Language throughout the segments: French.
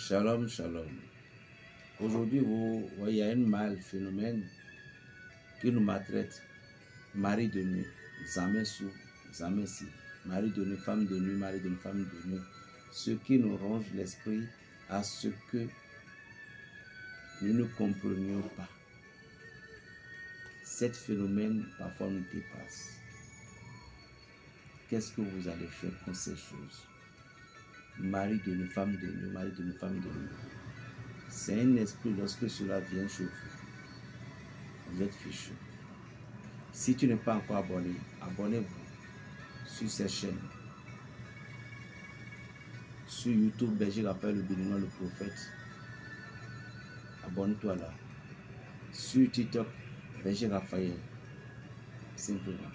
Shalom, shalom. Aujourd'hui, vous voyez, il y a un mal phénomène qui nous maltraite. Mari de nuit, jamais sous, jamais si. Mari de nuit, femme de nuit, mari de nuit, femme de nuit. Ce qui nous ronge l'esprit à ce que nous ne comprenions pas. Cet phénomène parfois nous dépasse. Qu'est-ce que vous allez faire contre ces choses? Mari de nuit, femme de nuit, mari de nuit, femme de nuit. C'est un esprit, lorsque cela vient chez vous, vous êtes fichu. Si tu n'es pas encore abonné, abonnez-vous sur ces chaînes. Sur YouTube, Belgique Raphaël le Béninois, le prophète. Abonne-toi là. Sur TikTok, Belgique Raphaël. Simplement.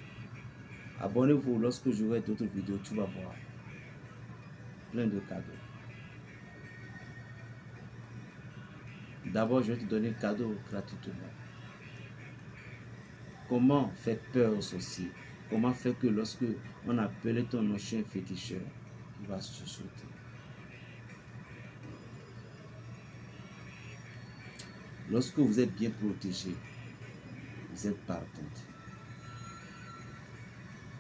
Abonnez-vous lorsque j'aurai d'autres vidéos, tu vas voir. Plein de cadeaux. D'abord, je vais te donner un cadeau gratuitement. Comment faire peur aux sorciers? Comment faire que lorsque on appelle ton chien féticheur, il va se sauter? Lorsque vous êtes bien protégé, vous êtes partante.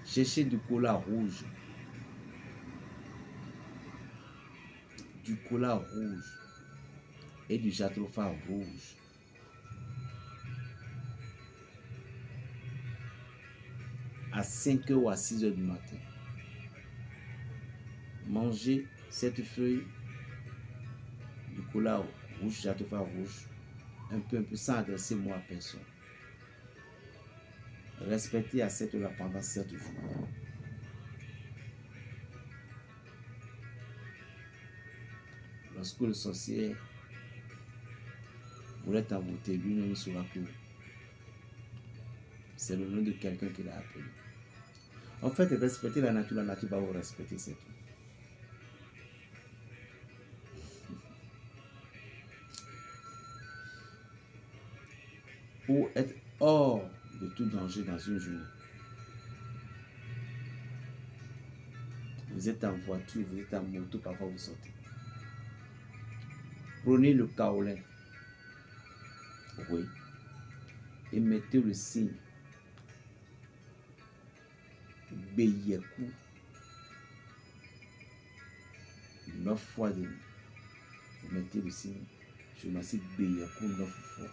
Cherchez du cola rouge. Du cola rouge et du jatropha rouge. À 5h ou à 6h du matin. Mangez cette feuille du cola rouge, jatropha rouge, un peu, sans adresser moi à personne. Respectez à cette heure pendant 7 jours. Lorsque le sorcier voulait t'envoûter, lui-même saura que c'est le nom de quelqu'un qui l'a appelé. En fait, respectez la nature va vous respecter, c'est tout. Pour être hors de tout danger dans une journée. Vous êtes en voiture, vous êtes en moto, parfois vous sortez. Prenez le kaolin. Oui. Et mettez le signe. Beyekou. 9 fois de nuit. Vous mettez le signe. Je m'assieds Beyekou 9 fois.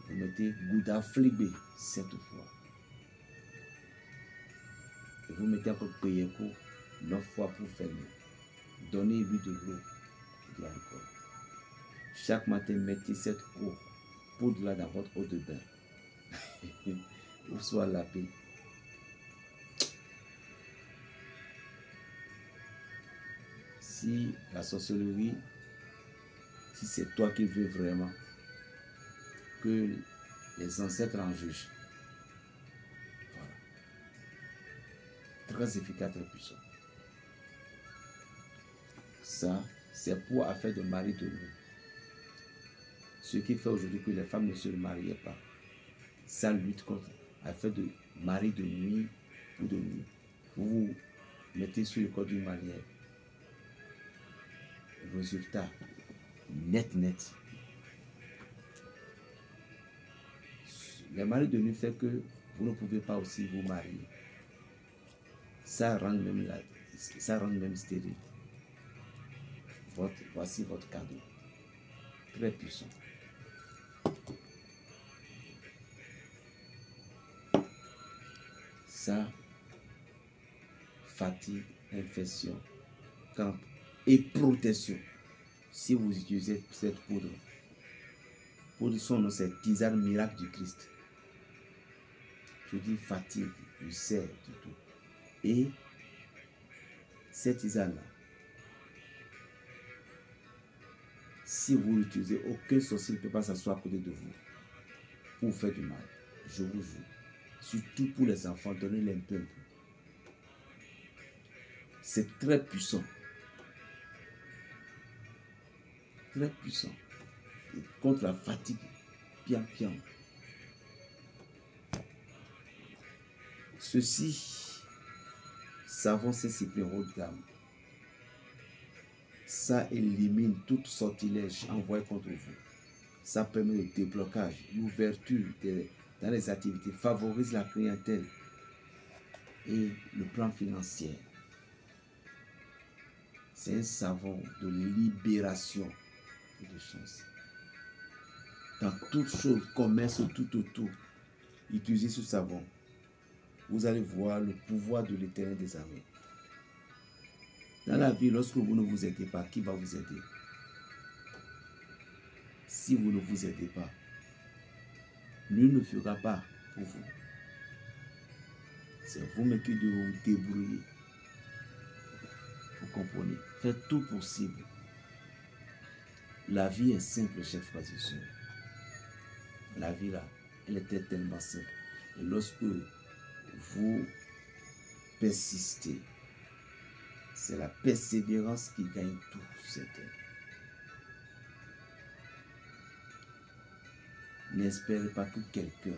Vous mettez Gouda Flibé 7 fois. Et vous mettez encore Beyekou 9 fois pour fermer. Donnez-lui de l'eau, de l'alcool. Chaque matin, mettez cette eau pour de là dans votre eau de bain. Ou soit la paix. Si la sorcellerie, si c'est toi qui veux vraiment que les ancêtres en jugent, voilà. Très efficace, très puissant. Ça, c'est pour affaire de mari de nuit. Ce qui fait aujourd'hui que les femmes ne se marient pas. Ça lutte contre affaire de mari de nuit ou de nuit. Vous vous mettez sur le corps d'une manière. Résultat, net. Les maris de nuit fait que vous ne pouvez pas aussi vous marier. Ça rend même stérile. Voici votre cadeau. Très puissant. Ça, fatigue, infection, crampe et protection. Si vous utilisez cette poudre, son nom c'est tisane miracle du Christ. Je dis fatigue, ulcère, du tout. Et cette tisane-là, si vous l'utilisez, aucun sorcier ne peut pas s'asseoir à côté de vous pour vous faire du mal. Je vous jure. Surtout pour les enfants, donnez-les un peu. C'est très puissant. Très puissant. Et contre la fatigue, bien. Ceci, savon Saint-Cyprien haut de gamme. Ça élimine tout sortilège envoyé contre vous. Ça permet le déblocage, l'ouverture dans les activités, favorise la clientèle et le plan financier. C'est un savon de libération et de chance. Dans toutes choses, commerce tout autour, utilisez ce savon. Vous allez voir le pouvoir de l'Éternel des armées. Dans la vie, lorsque vous ne vous aidez pas, qui va vous aider? Si vous ne vous aidez pas, nul ne fera pas pour vous. C'est vous-même qui devez vous débrouiller. Vous comprenez? Faites tout possible. La vie est simple, chers frères et sœurs. La vie là, elle était tellement simple. Et lorsque vous persistez, c'est la persévérance qui gagne tout cette terre. N'espérez pas que quelqu'un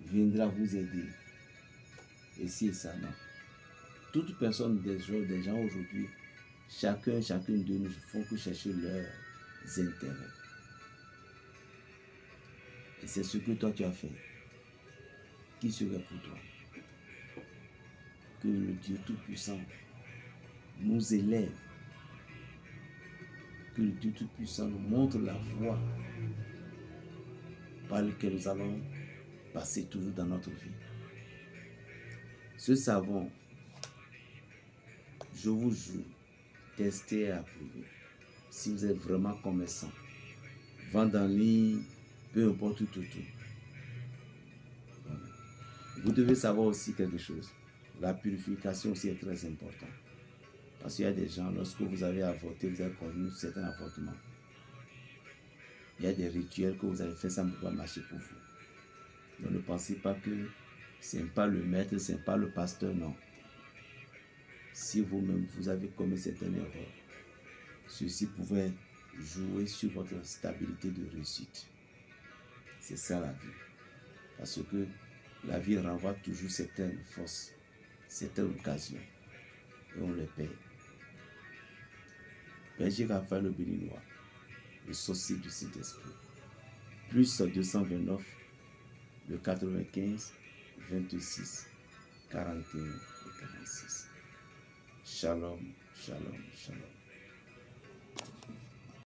viendra vous aider. Et si et ça, non. Toute personne, des gens aujourd'hui, chacune de nous font que chercher leurs intérêts. Et c'est ce que toi tu as fait. Qui serait pour toi? Que le Dieu Tout-Puissant nous élève. Que le Dieu Tout-Puissant nous montre la voie par laquelle nous allons passer toujours dans notre vie. Ce savon, je vous jure, testez et approuvez. Si vous êtes vraiment commerçant, vendre en ligne, peu importe tout. Vous devez savoir aussi quelque chose. La purification aussi est très importante. Parce qu'il y a des gens, lorsque vous avez avorté, vous avez connu certains avortements. Il y a des rituels que vous avez fait, ça ne peut pas marcher pour vous. Donc ne pensez pas que ce n'est pas le maître, ce n'est pas le pasteur, non. Si vous-même, vous avez commis certaines erreurs, ceci pouvait jouer sur votre stabilité de réussite. C'est ça la vie. Parce que la vie renvoie toujours certaines forces, certaines occasions. Et on les paye. Berger Raphaël le Béninois, le sorcier du Saint-Esprit. Plus 229, le 95, 26, 41 et 46. Shalom, shalom, shalom.